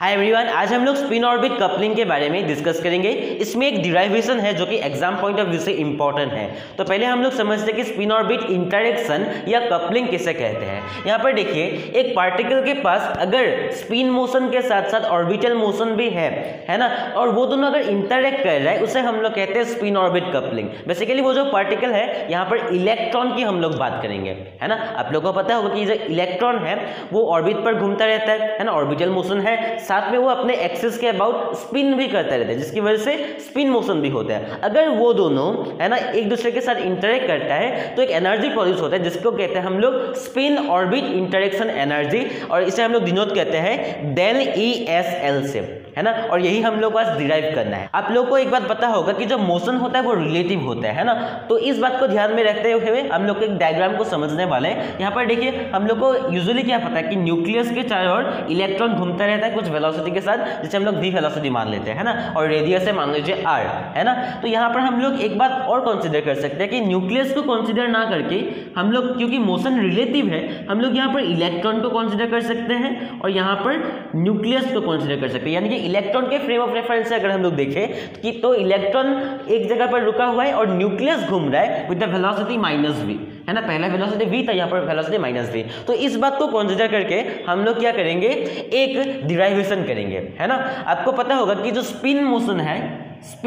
Hi everyone, आज हम लोग स्पिन ऑर्बिट कपलिंग के बारे में डिस्कस करेंगे। इसमें एक डिराइवेशन है जो कि एग्जाम पॉइंट ऑफ व्यू से इंपॉर्टेंट है। तो पहले हम लोग समझते हैं कि स्पिन ऑर्बिट इंटरेक्शन या कपलिंग किसे कहते हैं। यहाँ पर देखिए, एक पार्टिकल के पास अगर स्पिन मोशन के साथ साथ ऑर्बिटल मोशन भी है ना, और वो दोनों अगर इंटरेक्ट कर रहा है उसे हम लोग कहते हैं स्पिन ऑर्बिट कपलिंग। बेसिकली वो जो पार्टिकल है, यहाँ पर इलेक्ट्रॉन की हम लोग बात करेंगे, है ना। आप लोगों को पता होगा कि जो इलेक्ट्रॉन है वो ऑर्बिट पर घूमता रहता है ना, ऑर्बिटल मोशन है, साथ में वो अपने एक्सिस के अबाउट स्पिन भी करता रहता है, जिसकी वजह से स्पिन मोशन भी होता है। अगर वो दोनों है ना एक दूसरे के साथ इंटरेक्ट करता है तो एक एनर्जी प्रोड्यूस होता है जिसको कहते हैं हम लोग स्पिन ऑर्बिट इंटरेक्शन एनर्जी, और इसे हम लोग डिनोट कहते हैं डेल ESL से, है ना। और यही हम लोग को आज डिराइव करना है। आप लोग को एक बात पता होगा कि जो मोशन होता है वो रिलेटिव होता है ना। तो इस बात को ध्यान में रखते हुए हम लोग एक डायग्राम को समझने वाले हैं। यहाँ पर देखिए, हम लोग को यूजुअली क्या पता है कि न्यूक्लियस के चारों ओर इलेक्ट्रॉन घूमता रहता है कुछ वेलोसिटी के साथ, जिसे हम लोग v वेलोसिटी मान लेते हैं, है ना, और रेडियस है मान लीजिए r, है ना। तो यहाँ पर हम लोग एक बात और कंसिडर कर सकते हैं कि न्यूक्लियस को कंसिडर ना करके हम लोग, क्योंकि मोशन रिलेटिव है, हम लोग यहाँ पर इलेक्ट्रॉन को कंसिडर कर सकते हैं और यहाँ पर न्यूक्लियस को कंसिडर कर सकते हैं। यानी कि इलेक्ट्रॉन के फ्रेम ऑफ रेफरेंस से अगर हम लोग देखें कि तो इलेक्ट्रॉन एक जगह पर रुका हुआ है और न्यूक्लियस घूम रहा है विद द वेलोसिटी -v, है ना। पहला वेलोसिटी v था, यहाँ पर वेलोसिटी -v। तो इस बात को कंसीडर करके हम लोग क्या करेंगे, एक डिराइवेशन करेंगे, है ना। आपको पता होगा कि जो स्पिन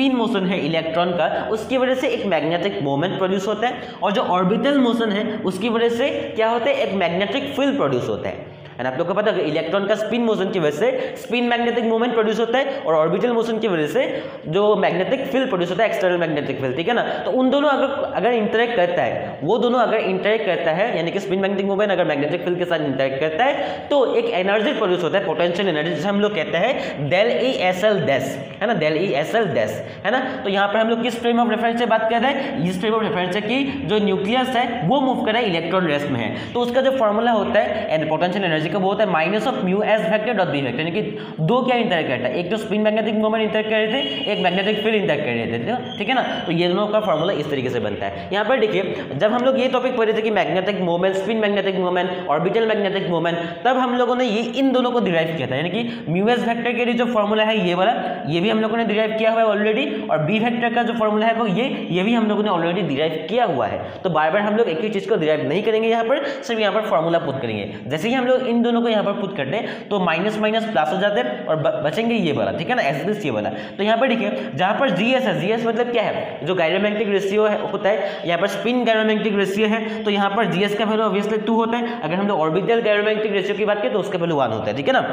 मोशन है इलेक्ट्रॉन का, उसकी वजह से एक मैग्नेटिक मोमेंट प्रोड्यूस होता है, और जो ऑर्बिटल मोशन है उसकी वजह से क्या होता है, एक मैग्नेटिक फील्ड प्रोड्यूस होता है। एंड आप लोग को पता है इलेक्ट्रॉन का स्पिन मोशन की वजह से स्पिन मैग्नेटिक मोमेंट प्रोड्यूस होता है, और ऑर्बिटल मोशन की वजह से जो मैग्नेटिक फील्ड प्रोड्यूस होता है, एक्सटर्नल मैग्नेटिक फील्ड, ठीक है ना। तो उन दोनों अगर इंटरेक्ट करता है, वो दोनों अगर इंटरेक्ट करता है, यानी कि स्पिन मैग्नेटिक मोमेंट अगर मैग्नेटिक फील्ड के साथ इंटरेक्ट करता है तो एक एनर्जी प्रोड्यूस होता है, पोटेंशियल एनर्जी, जिसे हम लोग कहते हैं डेल ESL डैश, है ना, डेल ESL डैश, है ना। तो यहाँ पर हम लोग किस फ्रेम ऑफ रेफरेंस से बात कर रहे हैं, इस फ्रेम ऑफ रेफरेंस से कि जो न्यूक्लियस है वो मूव कर रहा है, इलेक्ट्रॉन रेस्ट में है। तो उसका जो फॉर्मूला होता है एंड पोटेंशियल एनर्जी का, वो होता है minus of mu S vector dot B vector. यानी कि दो क्या इंटरेक्ट करता है, एक तो स्पिन मैग्नेटिक मोमेंट इंटरेक्ट कर रहे थे, एक मैग्नेटिक फील्ड इंटरेक्ट कर रहे थे, ठीक है ना। तो ये दोनों का फॉर्मूला इस तरीके से बनता है। यहाँ पर देखिए, जब हम लोग ये टॉपिक पढ़ रहे थे कि magnetic moment, spin magnetic moment, orbital magnetic moment, तब हम लोगों ने ये इन दोनों को डिराइव किया था। यानी कि म्यू एस वेक्टर के लिए जो फॉर्मूला है ये वाला, ये भी हम लोगों ने डिराइव किया हुआ है ऑलरेडी, और बी वेक्टर का जो फॉर्मूला है वो ये भी हम लोगों ने ऑलरेडी डिराइव किया हुआ है। तो बार बार हम लोग एक ही चीज को डिराइव नहीं करेंगे, यहाँ पर सिर्फ यहाँ पर फॉर्मूला पुट करेंगे। जैसे ही हम लोग इन दोनों को यहाँ पर पुट करते हैं तो माइनस माइनस प्लस हो जाते हैं और बचेंगे ये वाला, ठीक है ना, एस ये वाला। तो यहाँ पर देखिए, जहाँ पर GS है, GS मतलब क्या है, जो गायरोमैग्नेटिक रेशियो है होता है, यहाँ पर स्पिन गायरोमैग्नेटिक रेशियो है, तो यहाँ पर GS का वैल्यू ऑब्वियसली 2 होता है। अगर हम लोग ऑर्बिटल गायरोमैग्नेटिक रेशियो की बात करें तो उसका वैल्यू 1 होता है, ठीक है ना।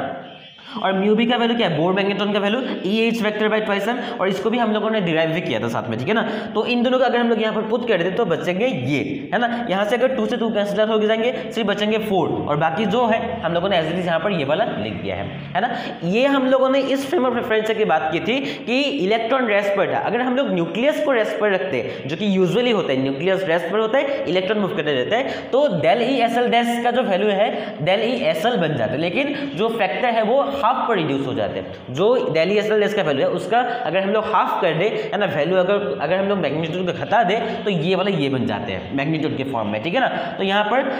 और म्यू बी का वैल्यू क्या है, बोर मैग्नेट्रॉन का value EH vector by twice m, और इसको भी हम लोगों ने डिराइव भी किया था साथ में, ठीक है ना। तो इन दोनों का अगर हम लोग यहाँ पर पुट कर देते तो बचेंगे ये, है ना। यहाँ से अगर 2 से 2 कैंसिल हो जाएंगे, सिर्फ बचेंगे 4, और बाकी जो है हम लोगों ने एज इट इज यहाँ पर ये वाला लिख दिया है ना। ये हम लोगों ने इस फ्रेम ऑफ रेफरेंस की बात की थी कि इलेक्ट्रॉन रेस्ट पर था। अगर हम लोग न्यूक्लियस को रेस्ट पर रखते हैं, जो कि यूजुअली होता है, न्यूक्लियस रेस्ट पर होता है, इलेक्ट्रॉन मूव करते रहते हैं, तो डेल ESL डैश का जो वैल्यू है डेल ESL बन जाता है, लेकिन जो फैक्टर है वो हाफ पर रिड्यूस हो जाते हैं। जो डेल ESL डैश का वैल्यू है उसका अगर हम लोग हाफ कर दे, है ना, वैल्यू अगर हम लोग मैग्नीट्यूड को घटा दे तो ये वाला ये बन जाते हैं मैग्नीट्यूड के फॉर्म में, ठीक है ना। तो यहाँ पर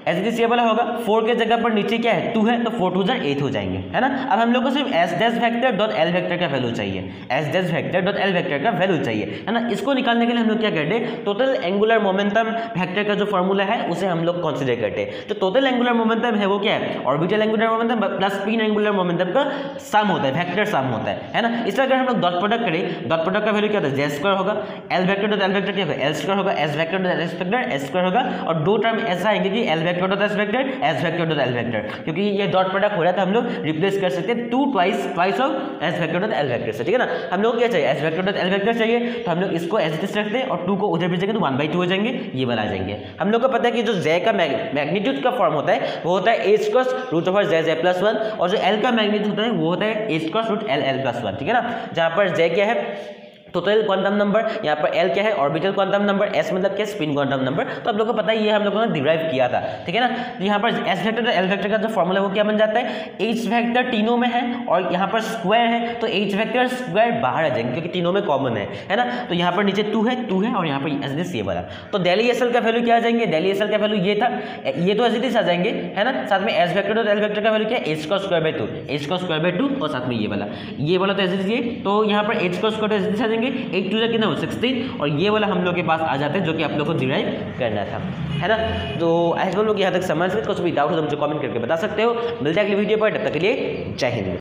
एज इट इज ये वाला होगा, 4 के जगह पर नीचे क्या है 2 है, तो 4 2 8 हो जाएंगे, है ना। अब हम लोग को सिर्फ S dash vector dot L vector का वैल्यू चाहिए, S dash vector dot L vector का वैल्यू चाहिए, है ना। इसको निकालने के लिए हम लोग क्या करते हैं, टोटल एंगुलर मोमेंटम वेक्टर का जो फॉर्मूला है उसे हम लोग कंसीडर करते हैं। तो टोटल एंगुलर मोमेंटम है वो क्या है, orbital angular momentum plus spin angular momentum का सम होता है, वेक्टर सम होता है ना। इसलिए अगर हम लोग डॉट प्रोडक्ट करें, डॉट प्रोडक्ट का वैल्यू क्या होता है, z स्क्वायर होगा, L vector dot L vector क्या होगा, एल स्क्वायर होगा, S vector dot S vector S square होगा, और दो टर्म ऐसा आएंगे कि L vector dot S vector S vector dot L vector, क्योंकि ये डॉट प्रोडक्ट हो रहा है तो हम लोग रिप्लेस कर सकते हैं 2 twice of S vector dot L vector से, ठीक है ना। हम लोग क्या चाहिए, S vector dot L vector चाहिए, तो हम लोग इसको एज इट इज रखते हैं और 2 को उधर भेजेंगे तो 1/2 हो जाएंगे, ये वाला आ जाएंगे। हम लोग को पता है कि जो z का मैग्नीट्यूड का फॉर्म होता है वो होता है a square root over z plus 1, और जो l का मैग्नीट्यूड होता है वो होता है a square root l plus 1, ठीक है ना। जहाँ पर z क्या है, टोटल क्वांटम नंबर, यहाँ पर एल क्या है ऑर्बिटल क्वांटम नंबर, एस मतलब क्या स्पिन क्वांटम नंबर। तो आप लोगों को पता है ये हम लोगों ने डिराइव किया था, ठीक है ना। तो यहाँ पर एस वेक्टर और एल वेक्टर का जो फॉर्मूला वो क्या बन जाता है, एच वेक्टर तीनों में है और यहाँ पर स्क्वायर है तो एच वेक्टर स्क्वायर बाहर आ जाएंगे क्योंकि तीनों में कॉमन है ना। तो यहाँ पर नीचे 2 है और यहाँ पर एस दिस ये वाला। तो डेली एस एल का वैल्यू क्या आ जाएंगे, डेली एस एल का वैल्यू ये था, ये तो एस दिस आ जाएंगे है ना। साथ में एस वेक्टर और एल वेक्टर का वैल्यू क्या है, एच का स्क्वायर बाय 2, एच का स्क्वायर बाय 2 और साथ में ये वाला तो एस दिस ये। तो यहाँ पर एच का स्क्वायर एस दिस आ जाएंगे, 8 2 कितना हो 16 और ये वाला हम लोग के पास आ जाते हैं जो कि आप लोग को डिराइव करना था, है ना। तो ऐसे लोग यहाँ तक समझ में कुछ भी डाउट हो तो मुझे कमेंट करके बता सकते हो। मिलते हैं अगली वीडियो पर, तब तक के लिए जय हिंद।